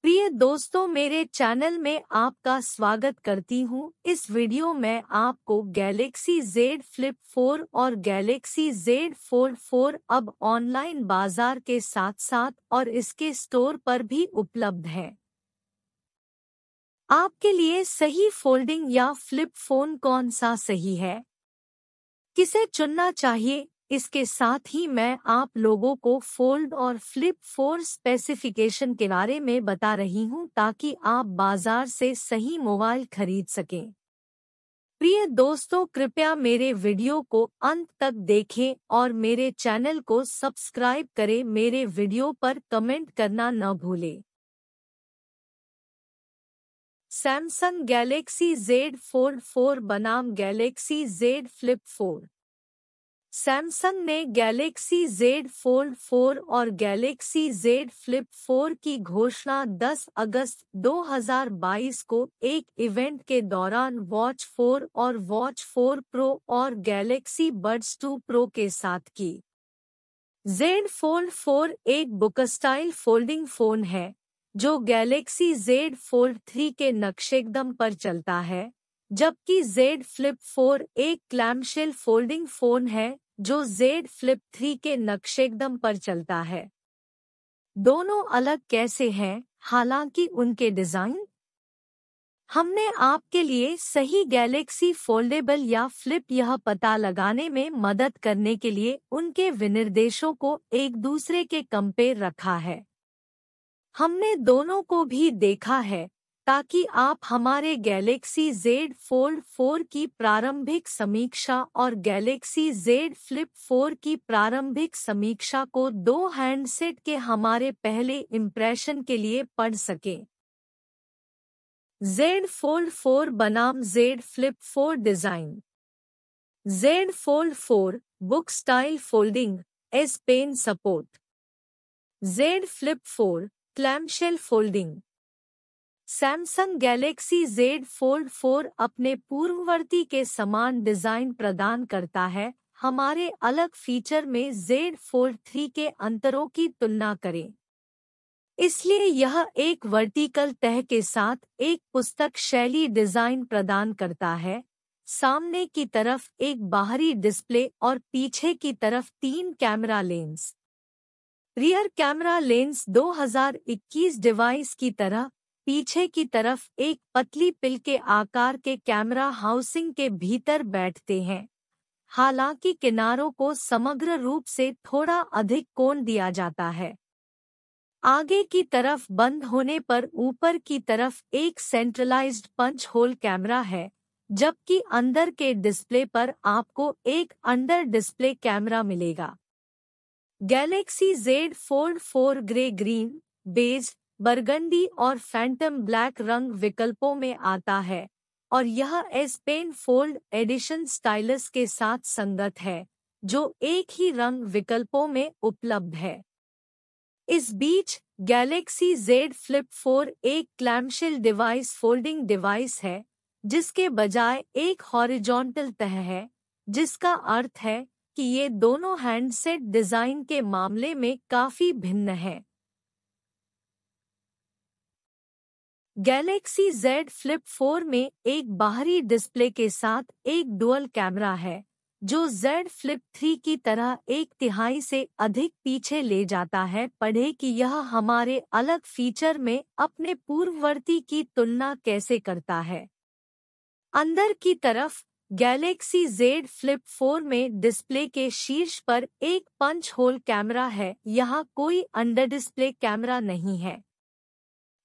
प्रिय दोस्तों, मेरे चैनल में आपका स्वागत करती हूँ। इस वीडियो में आपको गैलेक्सी Z Flip 4 और गैलेक्सी Z Fold 4 अब ऑनलाइन बाजार के साथ साथ और इसके स्टोर पर भी उपलब्ध है। आपके लिए सही फोल्डिंग या फ्लिप फोन कौन सा सही है, किसे चुनना चाहिए, इसके साथ ही मैं आप लोगों को फोल्ड और फ्लिप 4 स्पेसिफिकेशन के बारे में बता रही हूं ताकि आप बाजार से सही मोबाइल खरीद सकें। प्रिय दोस्तों, कृपया मेरे वीडियो को अंत तक देखें और मेरे चैनल को सब्सक्राइब करें। मेरे वीडियो पर कमेंट करना न भूलें। सैमसंग गैलेक्सी Z Fold 4 बनाम गैलेक्सी Z Flip 4। सैमसंग ने गैलेक्सी Z Fold 4 और गैलेक्सी Z Flip 4 की घोषणा 10 अगस्त 2022 को एक इवेंट के दौरान वॉच 4 और वॉच 4 प्रो और गैलेक्सी बड्स 2 प्रो के साथ की। Z Fold 4 एक बुकस्टाइल फोल्डिंग फोन है जो गैलेक्सी Z Fold 3 के नक्शेकदम पर चलता है, जबकि Z Flip 4 एक क्लैमशेल फोल्डिंग फोन है जो Z Flip 3 के नक्शेकदम पर चलता है। दोनों अलग कैसे हैं, हालांकि उनके डिजाइन। हमने आपके लिए सही गैलेक्सी फोल्डेबल या फ्लिप यह पता लगाने में मदद करने के लिए उनके विनिर्देशों को एक दूसरे के कंपेयर रखा है। हमने दोनों को भी देखा है ताकि आप हमारे गैलेक्सी Z Fold 4 की प्रारंभिक समीक्षा और गैलेक्सी Z Flip 4 की प्रारंभिक समीक्षा को दो हैंडसेट के हमारे पहले इंप्रेशन के लिए पढ़ सकें। Z Fold 4 बनाम Z Flip 4 design. Z Fold 4 book style folding, S pen support. Z Flip 4 clamshell folding. Samsung Galaxy Z Fold 4 अपने पूर्ववर्ती के समान डिजाइन प्रदान करता है। हमारे अलग फीचर में Z Fold 3 के अंतरों की तुलना करें। इसलिए यह एक वर्टिकल तह के साथ एक पुस्तक शैली डिजाइन प्रदान करता है। सामने की तरफ एक बाहरी डिस्प्ले और पीछे की तरफ 3 camera lens. Rear camera lens 2021 device की तरह पीछे की तरफ एक पतली पिल के आकार के कैमरा हाउसिंग के भीतर बैठते हैं, हालांकि किनारों को समग्र रूप से थोड़ा अधिक कोण दिया जाता है। आगे की तरफ बंद होने पर ऊपर की तरफ एक सेंट्रलाइज्ड पंच होल कैमरा है, जबकि अंदर के डिस्प्ले पर आपको एक अंडर डिस्प्ले कैमरा मिलेगा। Galaxy Z Fold 4 grey, green, beige, burgundy और फैंटम ब्लैक रंग विकल्पों में आता है और यह S pen fold edition stylus के साथ संगत है, जो एक ही रंग विकल्पों में उपलब्ध है। इस बीच गैलेक्सी Z Flip 4 एक क्लैमशेल डिवाइस फोल्डिंग डिवाइस है, जिसके बजाय एक हॉरिजॉन्टल तह है, जिसका अर्थ है कि ये दोनों हैंडसेट डिजाइन के मामले में काफी भिन्न हैं। गैलेक्सी Z Flip 4 में एक बाहरी डिस्प्ले के साथ एक डुअल कैमरा है, जो Z Flip 3 की तरह 1/3 से अधिक पीछे ले जाता है। पढ़ें कि यह हमारे अलग फीचर में अपने पूर्ववर्ती की तुलना कैसे करता है। अंदर की तरफ गैलेक्सी Z Flip 4 में डिस्प्ले के शीर्ष पर एक पंच होल कैमरा है। यहाँ कोई अंडर डिस्प्ले कैमरा नहीं है।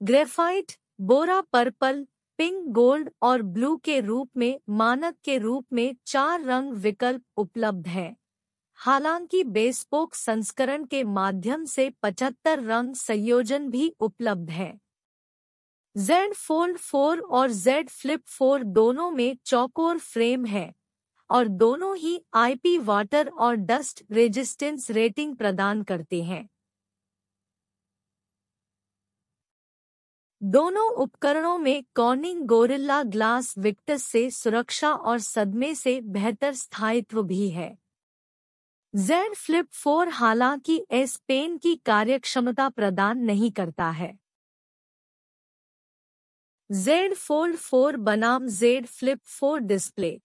ग्रेफाइट, बोरा पर्पल, पिंक, गोल्ड और ब्लू के रूप में मानक के रूप में 4 रंग विकल्प उपलब्ध हैं, हालांकि बेस्पोक संस्करण के माध्यम से 75 रंग संयोजन भी उपलब्ध हैं। Z Fold 4 और Z Flip 4 दोनों में चौकोर फ्रेम है और दोनों ही IP वाटर और डस्ट रेजिस्टेंस रेटिंग प्रदान करते हैं। दोनों उपकरणों में कॉर्निंग गोरिल्ला ग्लास विक्टस से सुरक्षा और सदमे से बेहतर स्थायित्व भी है। Z Flip 4 हालांकि एस पेन की कार्यक्षमता प्रदान नहीं करता है। Z Fold 4 बनाम Z Flip 4 display.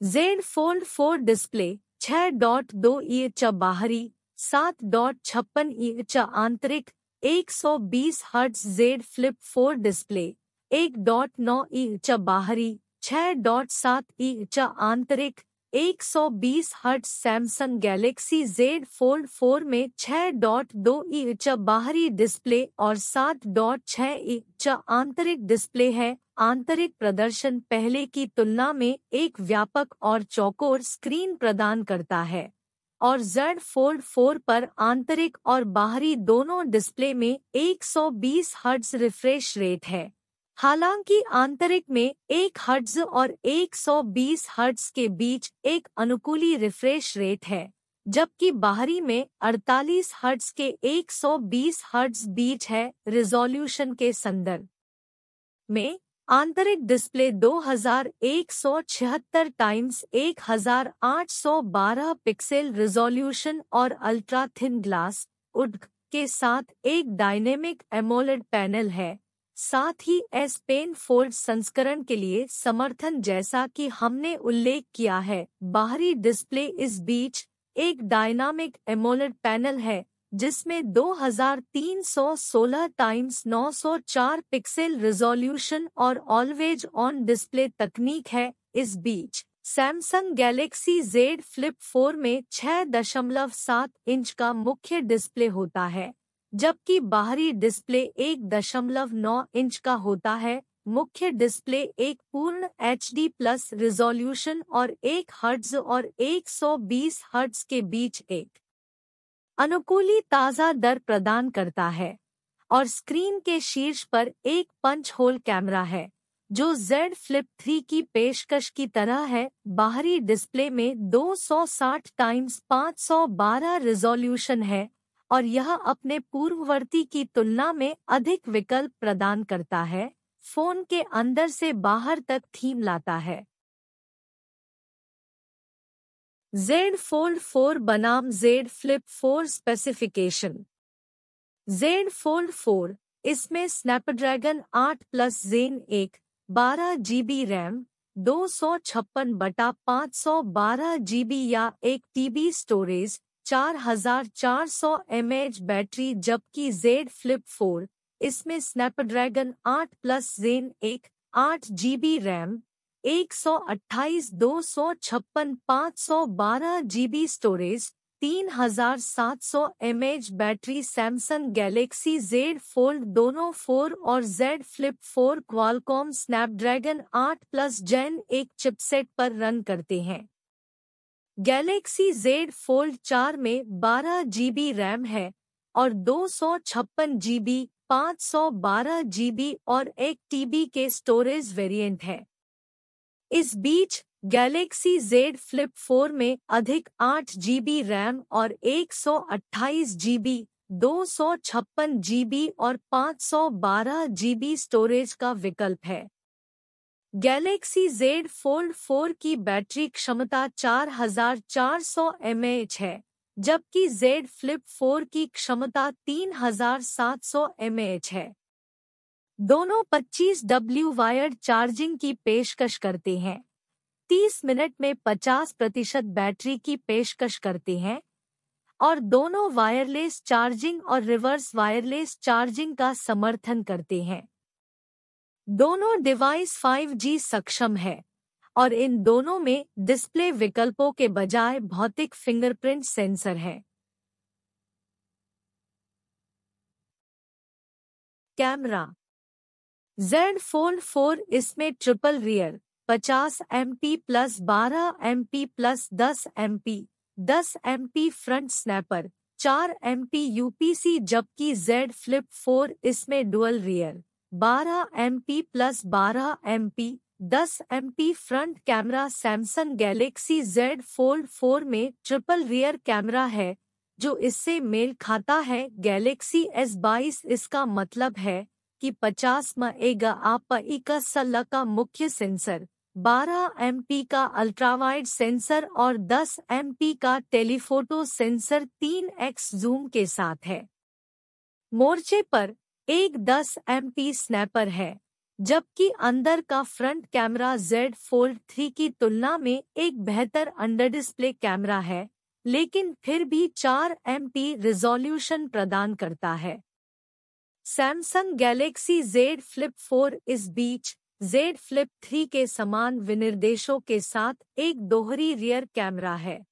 Z Fold 4 display 6.2 inch बाहरी, 7.56 इंच आंतरिक, 120 hertz. Z Flip 4 display 1.9 inch बाहरी, 6.7 इंच आंतरिक, 120 hertz. Samsung Galaxy Z Fold 4 में 6.2 इंच बाहरी डिस्प्ले और 7.6 इंच आंतरिक डिस्प्ले है। आंतरिक प्रदर्शन पहले की तुलना में एक व्यापक और चौकोर स्क्रीन प्रदान करता है और Z Fold 4 पर आंतरिक और बाहरी दोनों डिस्प्ले में 120 हर्ट्ज रिफ्रेश रेट है। हालांकि आंतरिक में 1 हर्ट्ज और 120 हर्ट्ज के बीच एक अनुकूली रिफ्रेश रेट है, जबकि बाहरी में 48 हर्ट्ज के 120 हर्ट्ज बीच है। रिजॉल्यूशन के संदर्भ में आंतरिक डिस्प्ले 2176 टाइम्स 1812 पिक्सेल रिजॉल्यूशन और अल्ट्रा थिन ग्लास UD के साथ एक डायनेमिक एमोलेड पैनल है। साथ ही S Pen फोल्ड संस्करण के लिए समर्थन। जैसा कि हमने उल्लेख किया है, बाहरी डिस्प्ले इस बीच एक डायनामिक एमोलेड पैनल है जिसमें 2316 टाइम्स 904 पिक्सेल रिजॉल्यूशन और ऑलवेज ऑन डिस्प्ले तकनीक है। इस बीच सैमसंग गैलेक्सी Z Flip 4 में 6.7 इंच का मुख्य डिस्प्ले होता है, जबकि बाहरी डिस्प्ले 1.9 इंच का होता है। मुख्य डिस्प्ले एक पूर्ण HD+ रिजॉल्यूशन और 1 हर्ट्ज और 120 हर्ट्ज के बीच एक अनुकूली ताज़ा दर प्रदान करता है और स्क्रीन के शीर्ष पर एक पंच होल कैमरा है जो Z Flip 3 की पेशकश की तरह है। बाहरी डिस्प्ले में 260 टाइम्स 512 रिजॉल्यूशन है और यह अपने पूर्ववर्ती की तुलना में अधिक विकल्प प्रदान करता है। फोन के अंदर से बाहर तक थीम लाता है। Z Fold 4 बनाम Z Flip 4 specification. Z Fold 4 इसमें Snapdragon 8+ Zen 1, 12 GB RAM, 256/512 GB या 1 TB स्टोरेज, 4400 mAh बैटरी। जबकि Z Flip 4 इसमें Snapdragon 8+ Zen 1, 8 GB RAM, 128/256/512 GB storage, 3700 mAh battery. Samsung Galaxy Z Fold दोनों 4 और Z Flip 4 Qualcomm Snapdragon 8+ Gen 1 chipset पर run करते हैं। Galaxy Z Fold 4 में 12 GB RAM है और 256 GB, 512 GB और 1 TB के स्टोरेज वेरिएंट है। इस बीच गैलेक्सी Z Flip 4 में अधिक 8 GB रैम और 128 GB, 256 GB और 512 GB स्टोरेज का विकल्प है। गैलेक्सी Z Fold 4 की बैटरी क्षमता 4400 mAh है, जबकि Z Flip 4 की क्षमता 3700 mAh है। दोनों 25W वायर्ड चार्जिंग की पेशकश करते हैं, 30 मिनट में 50% बैटरी की पेशकश करते हैं और दोनों वायरलेस चार्जिंग और रिवर्स वायरलेस चार्जिंग का समर्थन करते हैं। दोनों डिवाइस 5G सक्षम है और इन दोनों में डिस्प्ले विकल्पों के बजाय भौतिक फिंगरप्रिंट सेंसर है। कैमरा। Z Fold 4 इसमें triple rear 50 MP plus 12 MP plus 10 MP, 10 MP front snapper, 4 MP UPC। जबकि Z Flip 4 इसमें dual rear 12 MP plus 12 MP, 10 MP front camera. Samsung Galaxy Z Fold 4 में triple rear camera है जो इससे mail खाता है। Galaxy S22 इसका मतलब है कि 50 मेगापिक्सल का मुख्य सेंसर, 12 MP का अल्ट्रावाइड सेंसर और 10 MP का टेलीफोटो सेंसर 3x जूम के साथ है। मोर्चे पर एक 10 MP स्नैपर है जबकि अंदर का फ्रंट कैमरा Z Fold 3 की तुलना में एक बेहतर अंडर डिस्प्ले कैमरा है, लेकिन फिर भी 4 MP रिजोल्यूशन प्रदान करता है। सैमसंग गैलेक्सी Z Flip 4 इस बीच Z Flip 3 के समान विनिर्देशों के साथ एक दोहरी रियर कैमरा है।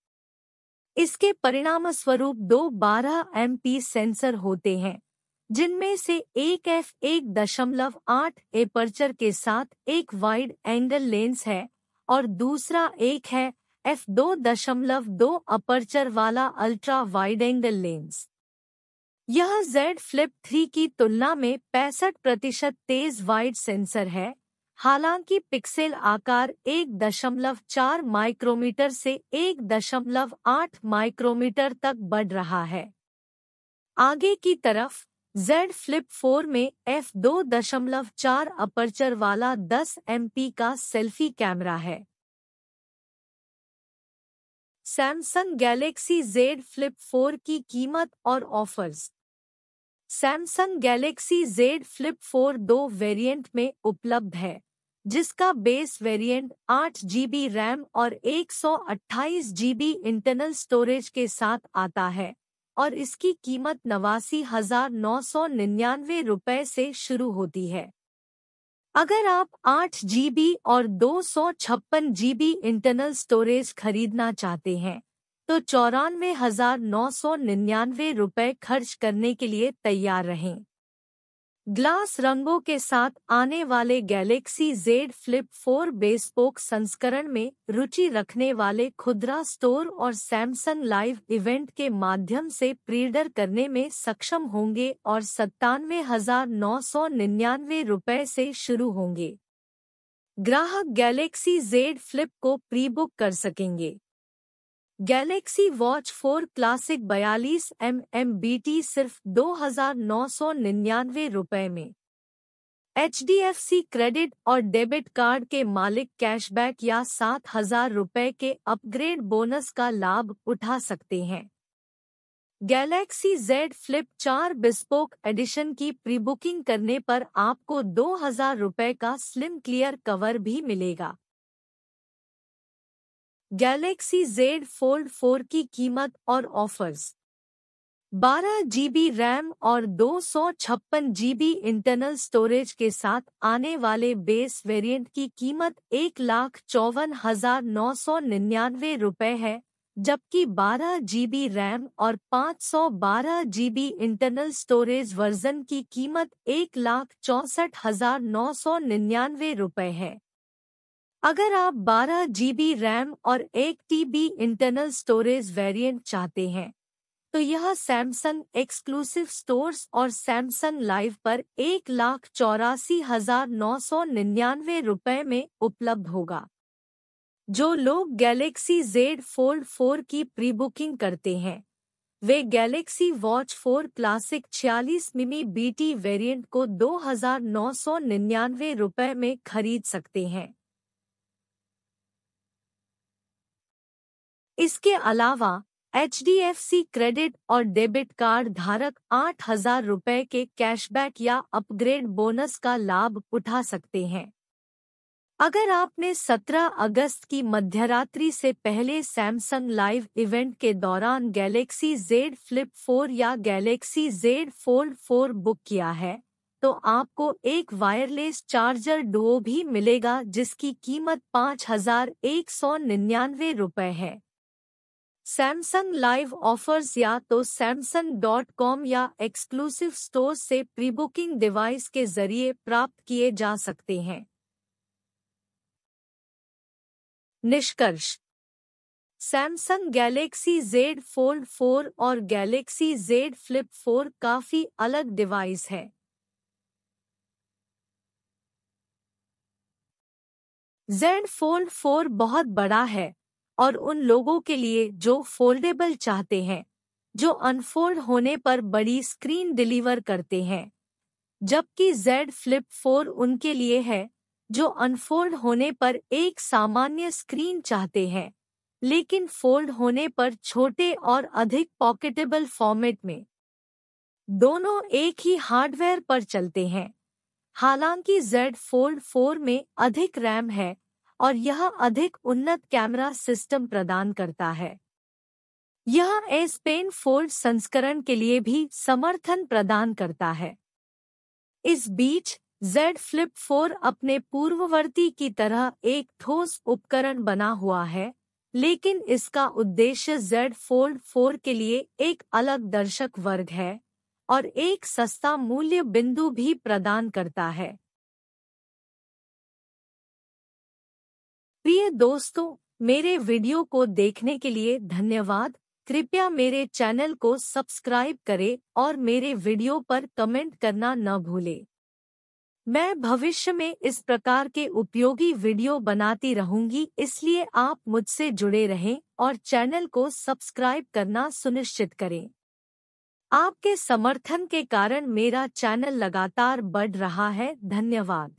इसके परिणामस्वरूप दो 12 MP सेंसर होते हैं, जिनमें से एक f1.8 एपर्चर के साथ एक वाइड एंगल लेंस है और दूसरा एक है f2.2 अपर्चर वाला अल्ट्रा वाइड एंगल लेंस। यह Z Flip 3 की तुलना में 65% तेज वाइड सेंसर है, हालांकि पिक्सेल आकार 1.4 माइक्रोमीटर से 1.8 माइक्रोमीटर तक बढ़ रहा है। आगे की तरफ Z Flip 4 में f2.4 अपर्चर वाला 10 MP का सेल्फी कैमरा है। सैमसंग गैलेक्सी Z Flip 4 की कीमत और offers. Samsung Galaxy Z Flip 4 दो वेरिएंट में उपलब्ध है, जिसका बेस वेरिएंट 8 GB रैम और 128 GB इंटरनल स्टोरेज के साथ आता है और इसकी कीमत 89,999 रुपये से शुरू होती है। अगर आप 8 GB और 256 GB इंटरनल स्टोरेज खरीदना चाहते हैं, तो 94,999 रुपये खर्च करने के लिए तैयार रहें। ग्लास रंगों के साथ आने वाले गैलेक्सी Z Flip 4 बेस्पोक संस्करण में रुचि रखने वाले खुदरा स्टोर और सैमसंग लाइव इवेंट के माध्यम से प्रीऑर्डर करने में सक्षम होंगे और 97,999 रुपये से शुरू होंगे। ग्राहक गैलेक्सी Z Flip को प्री बुक कर सकेंगे। Galaxy watch 4 classic 42mm BT सिर्फ 2,999 रुपये में। HDFC क्रेडिट और डेबिट कार्ड के मालिक कैशबैक या 7,000 रुपये के अपग्रेड बोनस का लाभ उठा सकते हैं। Galaxy Z Flip 4 bespoke edition की प्री बुकिंग करने पर आपको 2,000 रुपये का स्लिम क्लियर कवर भी मिलेगा। गैलेक्सी Z Fold 4 की कीमत और ऑफर्स। 12 GB रैम और 256 GB इंटरनल स्टोरेज के साथ आने वाले बेस वेरिएंट की कीमत 1,54,999 रुपये है, जबकि 12 GB रैम और 512 GB इंटरनल स्टोरेज वर्जन की कीमत 1,64,999 रुपये है। अगर आप 12 GB रैम और 1 TB इंटरनल स्टोरेज वेरिएंट चाहते हैं, तो यह सैमसंग एक्सक्लूसिव स्टोर्स और सैमसंग लाइव पर 1,84,999 रुपये में उपलब्ध होगा। जो लोग गैलेक्सी Z Fold 4 की प्री बुकिंग करते हैं, वे Galaxy watch 4 classic 46mm BT variant को 2,999 रुपये में खरीद सकते हैं। इसके अलावा HDFC क्रेडिट और डेबिट कार्ड धारक 8,000 रुपये के कैशबैक या अपग्रेड बोनस का लाभ उठा सकते हैं। अगर आपने 17 अगस्त की मध्यरात्रि से पहले सैमसंग लाइव इवेंट के दौरान गैलेक्सी Z Flip 4 या गैलेक्सी Z Fold 4 बुक किया है, तो आपको एक वायरलेस चार्जर डुओ भी मिलेगा, जिसकी कीमत 5,199 रुपये है। सैमसंग लाइव ऑफर्स या तो samsung.com या एक्सक्लूसिव स्टोर से प्री बुकिंग डिवाइस के जरिए प्राप्त किए जा सकते हैं। निष्कर्ष। सैमसंग गैलेक्सी Z Fold 4 और गैलेक्सी Z Flip 4 काफी अलग डिवाइस है। Z Fold 4 बहुत बड़ा है और उन लोगों के लिए जो फोल्डेबल चाहते हैं, जो अनफोल्ड होने पर बड़ी स्क्रीन डिलीवर करते हैं, जबकि Z Flip 4 उनके लिए है जो अनफोल्ड होने पर एक सामान्य स्क्रीन चाहते हैं, लेकिन फोल्ड होने पर छोटे और अधिक पॉकेटेबल फॉर्मेट में। दोनों एक ही हार्डवेयर पर चलते हैं, हालांकि Z Fold 4 में अधिक रैम है और यह अधिक उन्नत कैमरा सिस्टम प्रदान करता है। यह S Pen Fold संस्करण के लिए भी समर्थन प्रदान करता है। इस बीच Z Flip 4 अपने पूर्ववर्ती की तरह एक ठोस उपकरण बना हुआ है, लेकिन इसका उद्देश्य Z Fold 4 के लिए एक अलग दर्शक वर्ग है और एक सस्ता मूल्य बिंदु भी प्रदान करता है। प्रिय दोस्तों, मेरे वीडियो को देखने के लिए धन्यवाद। कृपया मेरे चैनल को सब्सक्राइब करें और मेरे वीडियो पर कमेंट करना न भूलें। मैं भविष्य में इस प्रकार के उपयोगी वीडियो बनाती रहूंगी, इसलिए आप मुझसे जुड़े रहें और चैनल को सब्सक्राइब करना सुनिश्चित करें। आपके समर्थन के कारण मेरा चैनल लगातार बढ़ रहा है। धन्यवाद।